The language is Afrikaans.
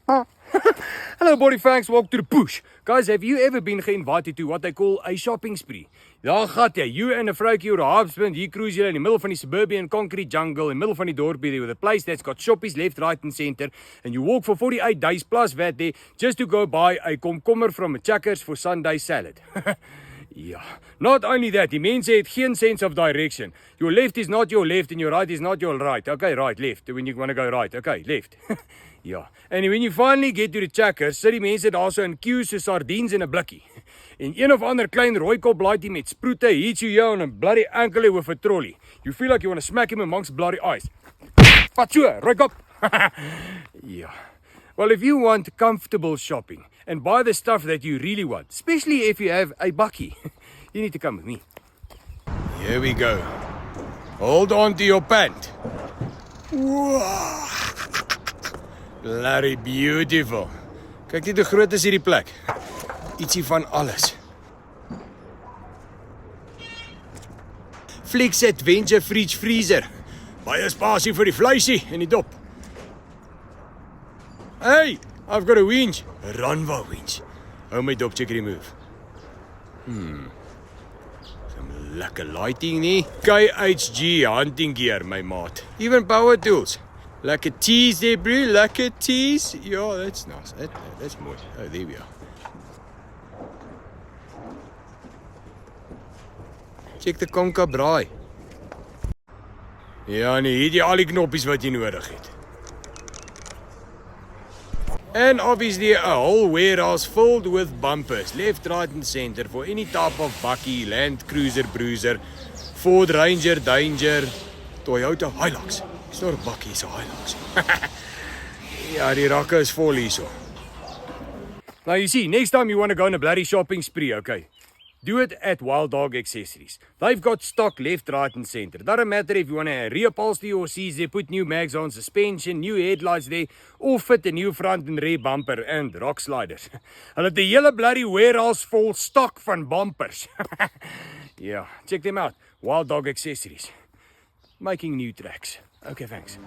Hello, body fangs. Welcome to the push. Guys, have you ever been invited to what they call a shopping spree? Daar gaat jy, you and a vroukie or a husband, hier cruise jy in the middle van die suburban concrete jungle, in the middle van die dorpie there with a place that's got shoppies left, right and center, and you walk for 48 days plus VAT there just to go buy a komkommer from a Checkers for Sunday salad. Ja, not only that, die mense het geen sense of direction. Your left is not your left and your right is not your right. Okay, right, left. When you want to go right. Okay, left. Ja, and when you finally get to the Checkers, sit die mense daar so in queues so sardines in 'n blikkie. En een of ander klein rooikop blaaitjie met sproete hits you on a bloody ankle with a trolley. You feel like you want to smack him amongst bloody eyes. Wat so, rooikop? Ja. Well, if you want comfortable shopping and buy the stuff that you really want, especially if you have a bakkie, you need to come with me. Here we go. Hold on to your pant. Wow. Bloody beautiful. Kyk net hoe groot is hierdie plek. Ietsie van alles. Flix Adventure Fridge Freezer. Baie spasie vir die vleisie en die dop. Hey, I've got a winch. A Ranva winch. Hou my dop check remove. Some lekker lighting nie. KHG hunting gear, my maat. Even power tools. Lekker tees there, bro. Lekker tees. Yeah, that's nice. That's mooi. Oh, there we are. Check the Conca braai. Ja nee, hier die al die knoppies wat jy nodig het. And obviously a whole warehouse filled with bumpers, left, right and center for any type of bakkie, Land Cruiser, Bruiser, Ford Ranger, Danger, Toyota Hilux. It's not a bakkie, it's a Hilux. Ja, die rakke is vol hierso. Now you see, next time you want to go on a bloody shopping spree, okay? Do it at Wild Dog Accessories. They've got stock left, right and center. Doesn't matter if you want to reupholster your seats, they put new mags on, suspension, new headlights there, or fit a new front and rear bumper and rock sliders. Hulle het 'n hele bloody warehouse vol stock van bumpers. Yeah, check them out. Wild Dog Accessories. Making new tracks. Okay, thanks.